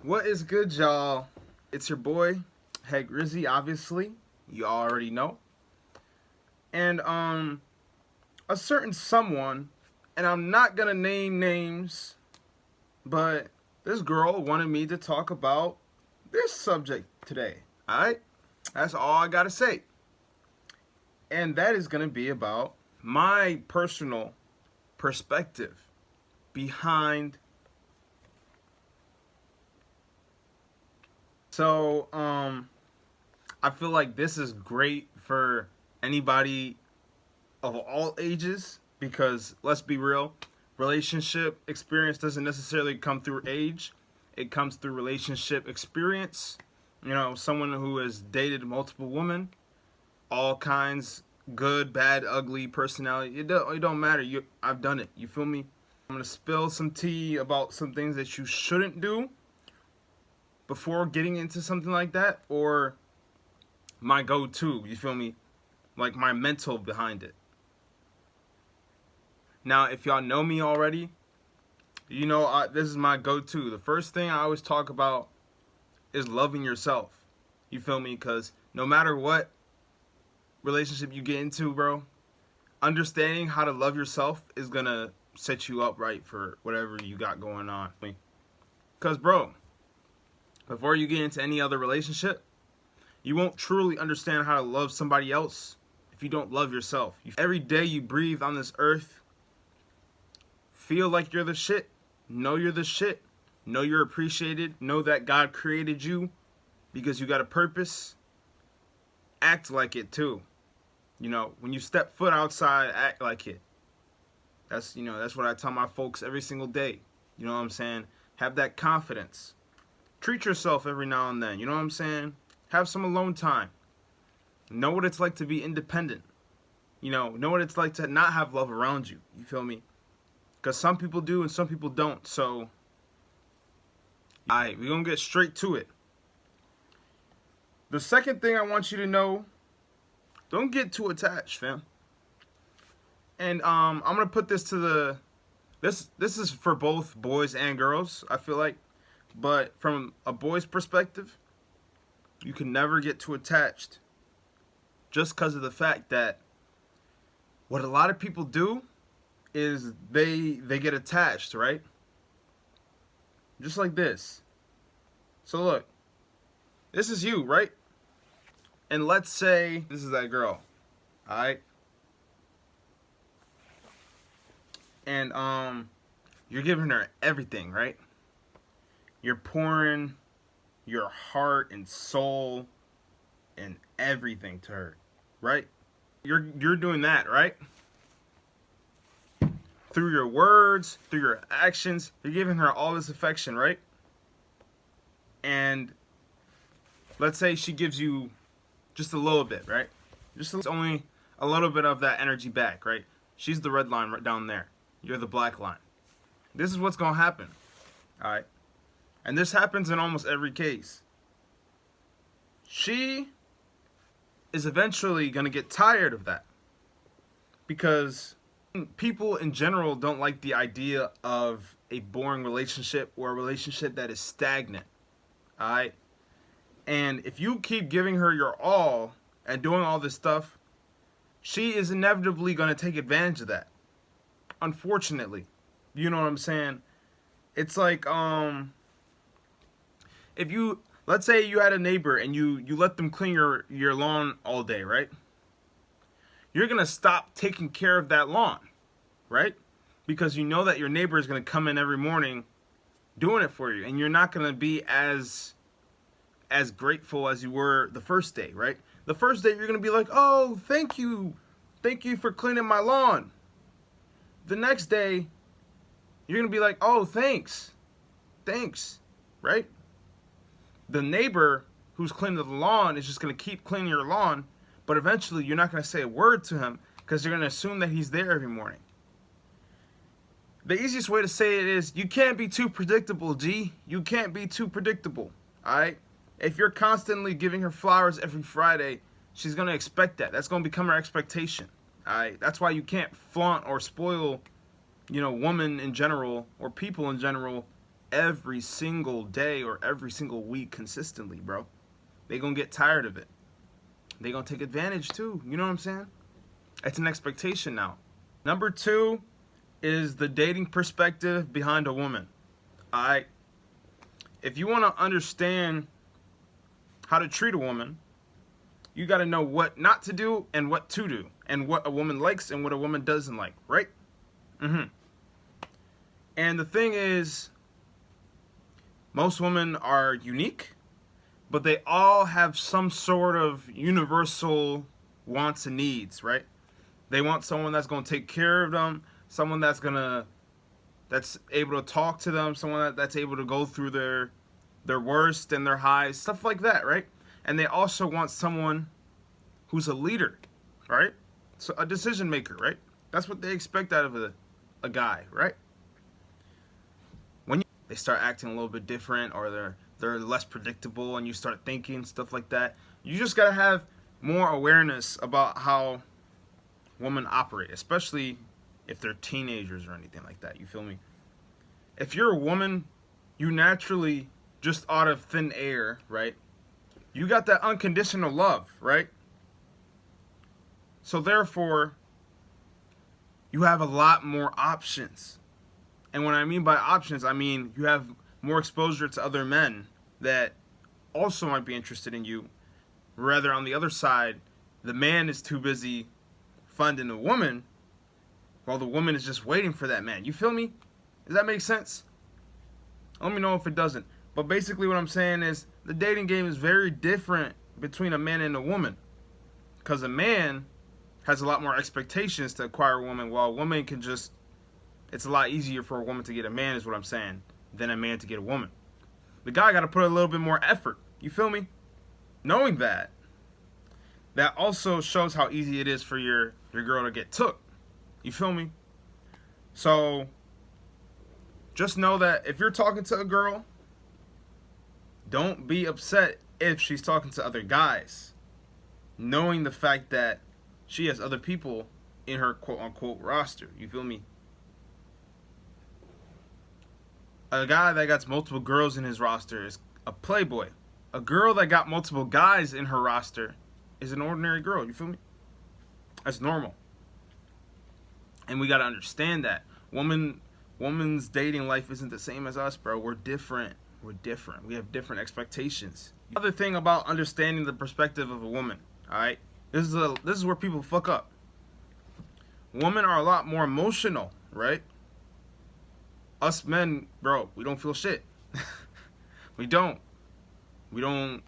What is good, y'all? It's your boy, Hekrizzy, obviously. You already know. And, a certain someone, and I'm not gonna name names, but this girl wanted me to talk about this subject today. Alright? That's all I gotta say. And that is gonna be about my personal perspective behind. So, I feel like this is great for anybody of all ages because let's be real, relationship experience doesn't necessarily come through age. It comes through relationship experience. You know, someone who has dated multiple women, all kinds, good, bad, ugly personality. It don't matter. I've done it. You feel me? I'm gonna spill some tea about some things that you shouldn't do before getting into something like that, or my go-to, you feel me? Like my mental behind it. Now, if y'all know me already, you know this is my go-to. The first thing I always talk about is loving yourself. You feel me? Because no matter what relationship you get into, bro, understanding how to love yourself is gonna set you up right for whatever you got going on. Because, bro, before you get into any other relationship, you won't truly understand how to love somebody else if you don't love yourself. Every day you breathe on this earth, feel like you're the shit. Know you're the shit. Know you're appreciated. Know that God created you because you got a purpose. Act like it too. You know, when you step foot outside, act like it. That's what I tell my folks every single day. You know what I'm saying? Have that confidence. Treat yourself every now and then. You know what I'm saying? Have some alone time. Know what it's like to be independent. Know what it's like to not have love around you. You feel me? Because some people do and some people don't. So, alright, we're going to get straight to it. The second thing I want you to know, don't get too attached, fam. And I'm going to put this to this is for both boys and girls, I feel like. But from a boy's perspective, you can never get too attached. Just because of the fact that what a lot of people do is they get attached, right? Just like this. So look, this is you, right? And let's say this is that girl, alright? And you're giving her everything, right? You're pouring your heart and soul and everything to her, right? You're doing that, right? Through your words, through your actions, you're giving her all this affection, right? And let's say she gives you just a little bit, right? Just only a little bit of that energy back, right? She's the red line right down there. You're the black line. This is what's gonna happen, all right? And this happens in almost every case. She is eventually gonna get tired of that because people in general don't like the idea of a boring relationship or a relationship that is stagnant. Alright? And if you keep giving her your all and doing all this stuff, she is inevitably going to take advantage of that. Unfortunately. You know what I'm saying? It's like, if you, let's say you had a neighbor and you let them clean your lawn all day, right? You're going to stop taking care of that lawn, right? Because you know that your neighbor is going to come in every morning doing it for you, and you're not going to be as grateful as you were the first day, right? The first day you're going to be like, "Oh, thank you for cleaning my lawn." The next day you're going to be like, "Oh, thanks, right? The neighbor who's cleaning the lawn is just going to keep cleaning your lawn, but eventually you're not going to say a word to him because you're going to assume that he's there every morning. The easiest way to say it is, you can't be too predictable, G. You can't be too predictable, alright? If you're constantly giving her flowers every Friday, she's going to expect that. That's going to become her expectation, alright? That's why you can't flaunt or spoil, women in general or people in general every single day or every single week consistently, bro. They gonna get tired of it. They gonna take advantage too. You know what I'm saying? It's an expectation now. Number two is the dating perspective behind a woman. Alright? If you want to understand how to treat a woman, you got to know what not to do and what to do, and what a woman likes and what a woman doesn't like, right? And the thing is, most women are unique, but they all have some sort of universal wants and needs, right? They want someone that's going to take care of them, someone that's able to talk to them, someone that's able to go through their worst and their highs, stuff like that, right? And they also want someone who's a leader, right? So a decision maker, right? That's what they expect out of a guy, right? When they start acting a little bit different, or they're less predictable, and you start thinking stuff like that, you just gotta have more awareness about how women operate, especially if they're teenagers or anything like that. You feel me? If you're a woman, you naturally, just out of thin air, right? You got that unconditional love, right? So therefore, you have a lot more options. And when I mean by options, I mean you have more exposure to other men that also might be interested in you. Rather, on the other side, the man is too busy finding a woman, while the woman is just waiting for that man. You feel me? Does that make sense? Let me know if it doesn't. But basically what I'm saying is, the dating game is very different between a man and a woman. Because a man has a lot more expectations to acquire a woman, while a woman can just, it's a lot easier for a woman to get a man, is what I'm saying, than a man to get a woman. The guy got to put a little bit more effort. You feel me? Knowing that also shows how easy it is for your girl to get took. You feel me? So just know that if you're talking to a girl, don't be upset if she's talking to other guys, knowing the fact that she has other people in her quote-unquote roster. You feel me? A guy that got multiple girls in his roster is a playboy. A girl that got multiple guys in her roster is an ordinary girl. You feel me? That's normal. And we got to understand that. Woman's dating life isn't the same as us, bro. We're different. We're different. We have different expectations. Another thing about understanding the perspective of a woman, alright? This is where people fuck up. Women are a lot more emotional, right? Us men, bro, we don't feel shit. We don't. We're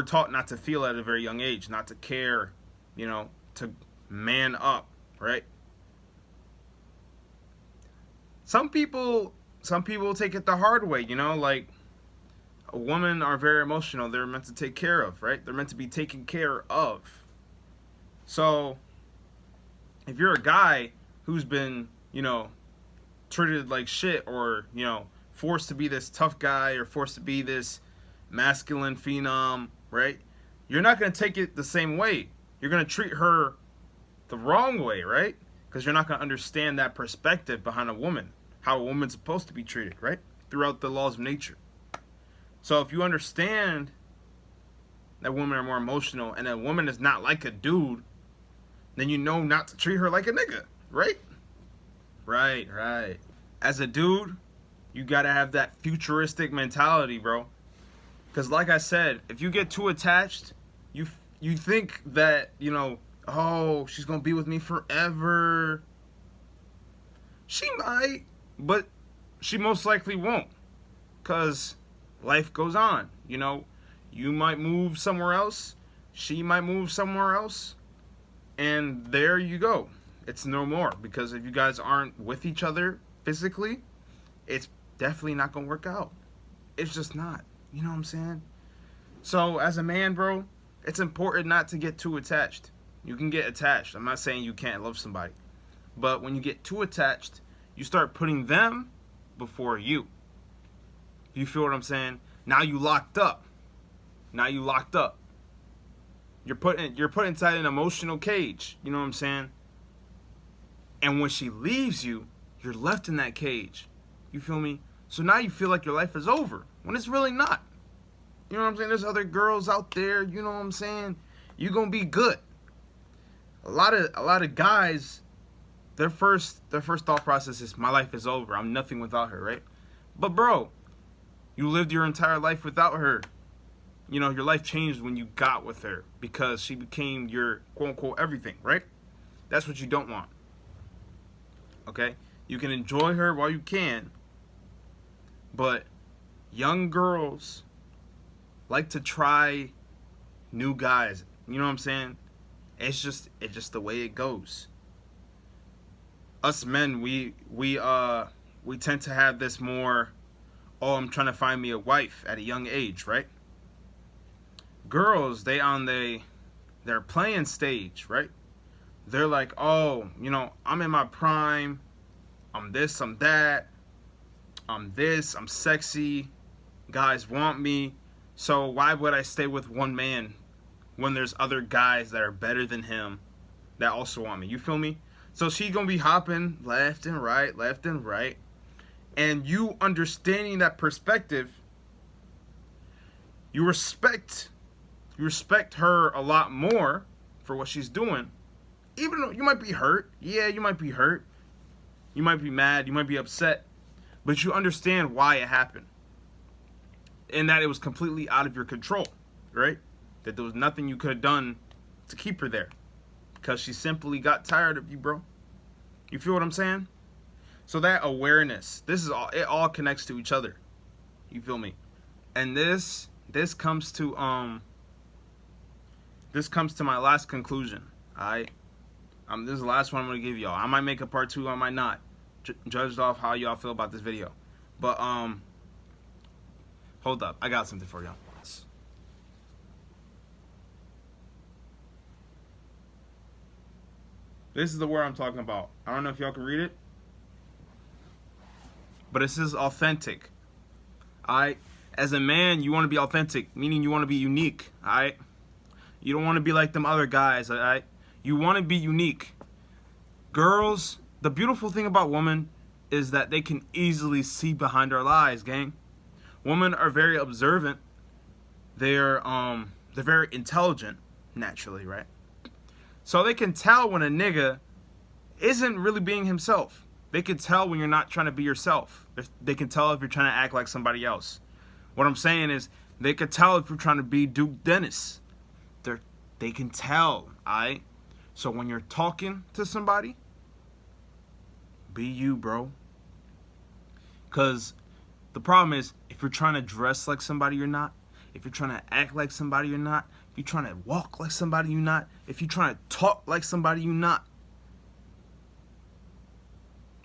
taught not to feel at a very young age, not to care, to man up, right? Some people take it the hard way, like a women are very emotional. They're meant to take care of, right? They're meant to be taken care of. So if you're a guy who's been, treated like shit, or, forced to be this tough guy, or forced to be this masculine phenom, right? You're not going to take it the same way. You're going to treat her the wrong way, right? Because you're not going to understand that perspective behind a woman, how a woman's supposed to be treated, right? Throughout the laws of nature. So if you understand that women are more emotional, and that woman is not like a dude, then you know not to treat her like a nigga, right? Right. As a dude, you gotta have that futuristic mentality, bro. Because like I said, if you get too attached, you think that, oh, she's gonna be with me forever. She might, but she most likely won't. Because life goes on, You might move somewhere else. She might move somewhere else. And there you go. It's no more. Because if you guys aren't with each other physically, it's definitely not going to work out. It's just not. You know what I'm saying? So as a man, bro, it's important not to get too attached. You can get attached. I'm not saying you can't love somebody. But when you get too attached, you start putting them before you. You feel what I'm saying? Now you locked up. You're put inside an emotional cage. You know what I'm saying? And when she leaves you, you're left in that cage. You feel me? So now you feel like your life is over when it's really not. You know what I'm saying? There's other girls out there, you know what I'm saying? You're gonna be good. A lot of guys, their first thought process is my life is over. I'm nothing without her, right? But bro, you lived your entire life without her. You know, your life changed when you got with her because she became your quote unquote everything, right? That's what you don't want. Okay? You can enjoy her while you can, but young girls like to try new guys. You know what I'm saying? It's just the way it goes. Us men, we tend to have this more, oh, I'm trying to find me a wife at a young age, right? Girls, they on their playing stage, right? They're like, oh, you know, I'm in my prime. I'm this, I'm that. I'm this, I'm sexy. Guys want me. So why would I stay with one man when there's other guys that are better than him that also want me? You feel me? So she gonna be hopping left and right, left and right. And you understanding that perspective, you respect her a lot more for what she's doing. Even though you might be hurt. Yeah, you might be hurt. You might be mad, you might be upset. But you understand why it happened. And that it was completely out of your control, right? That there was nothing you could have done to keep her there. Because she simply got tired of you, bro. You feel what I'm saying? So that awareness, it all connects to each other. You feel me? And this comes to my last conclusion. Alright? This is the last one I'm gonna give y'all. I might make a part 2, I might not. Judged off how y'all feel about this video. But hold up, I got something for y'all. This is the word I'm talking about. I don't know if y'all can read it, but it says authentic. Alright? As a man, you want to be authentic, meaning you want to be unique. Alright? You don't want to be like them other guys. Alright? You want to be unique. Girls, the beautiful thing about women is that they can easily see behind our lies, gang. Women are very observant. They're very intelligent, naturally, right? So they can tell when a nigga isn't really being himself. They can tell when you're not trying to be yourself. They can tell if you're trying to act like somebody else. What I'm saying is, they can tell if you're trying to be Duke Dennis. They can tell, alright? So when you're talking to somebody, be you, bro. Because the problem is, if you're trying to dress like somebody you're not, if you're trying to act like somebody you're not, if you're trying to walk like somebody you're not, if you're trying to talk like somebody you're not,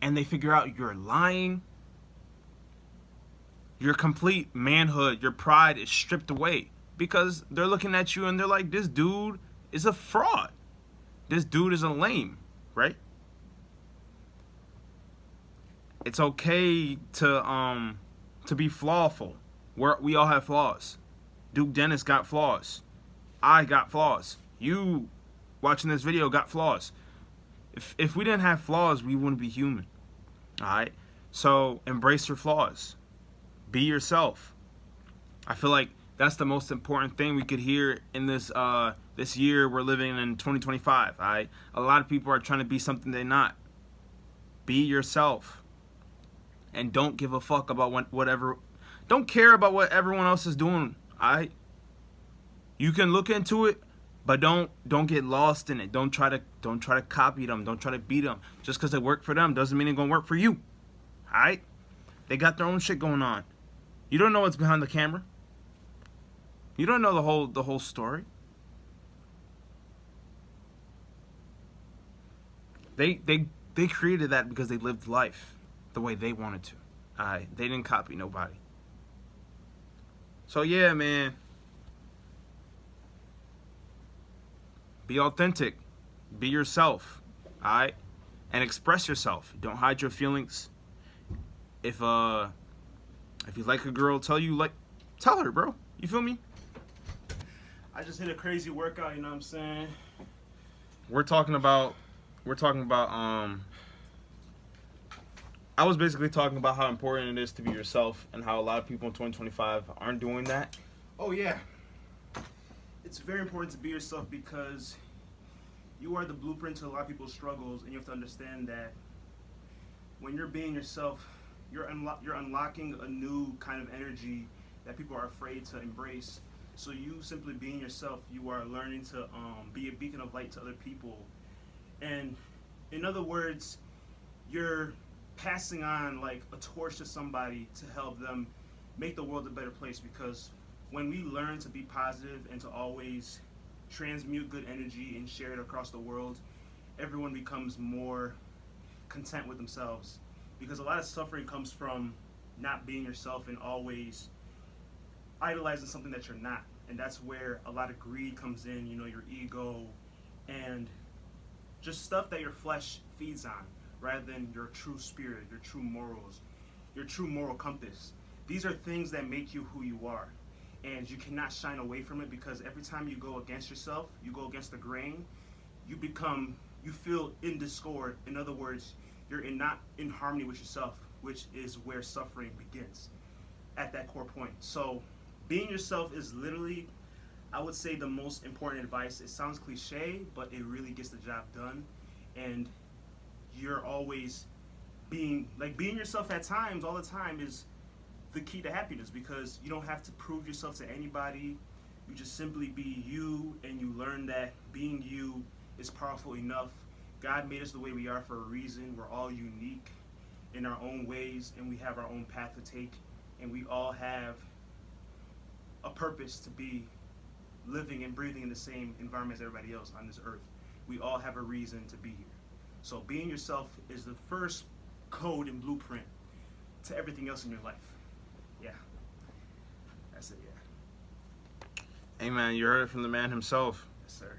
and they figure out you're lying, your complete manhood, your pride is stripped away. Because they're looking at you and they're like, this dude is a fraud. This dude is a lame, right? It's okay to be flawful. We all have flaws. Duke Dennis got flaws. I got flaws. You watching this video got flaws. If we didn't have flaws, we wouldn't be human. Alright? So embrace your flaws. Be yourself. I feel like that's the most important thing we could hear in this this year we're living in 2025. Alright? A lot of people are trying to be something they're not. Be yourself. And don't give a fuck about whatever. Don't care about what everyone else is doing. Alright? You can look into it, but don't get lost in it. Don't try to copy them. Don't try to beat them. Just because it worked for them doesn't mean it's gonna work for you. Alright? They got their own shit going on. You don't know what's behind the camera. You don't know the whole story. They created that because they lived life the way they wanted to. Alright? They didn't copy nobody. So yeah, man. Be authentic. Be yourself. Alright? And express yourself. Don't hide your feelings. If you like a girl, tell her, bro. You feel me? I just hit a crazy workout, you know what I'm saying? We're talking about I was basically talking about how important it is to be yourself and how a lot of people in 2025 aren't doing that. Oh yeah, it's very important to be yourself because you are the blueprint to a lot of people's struggles, and you have to understand that when you're being yourself, you're unlocking a new kind of energy that people are afraid to embrace. So you simply being yourself, you are learning to be a beacon of light to other people, and in other words, you're passing on like a torch to somebody to help them make the world a better place. Because when we learn to be positive and to always transmute good energy and share it across the world, everyone becomes more content with themselves. Because a lot of suffering comes from not being yourself and always idolizing something that you're not. And that's where a lot of greed comes in, you know, your ego and just stuff that your flesh feeds on rather than your true spirit, your true morals, your true moral compass. These are things that make you who you are. And you cannot shine away from it, because every time you go against yourself, you go against the grain, you feel in discord. In other words, not in harmony with yourself, which is where suffering begins at that core point. So being yourself is literally, I would say, the most important advice. It sounds cliche, but it really gets the job done. And you're always being yourself at times, all the time, is the key to happiness, because you don't have to prove yourself to anybody. You just simply be you, and you learn that being you is powerful enough. God made us the way we are for a reason. We're all unique in our own ways, and we have our own path to take, and we all have a purpose to be living and breathing in the same environment as everybody else on this earth. We all have a reason to be here. So being yourself is the first code and blueprint to everything else in your life. Yeah, that's it. Yeah. Hey man, you heard it from the man himself. Yes, sir.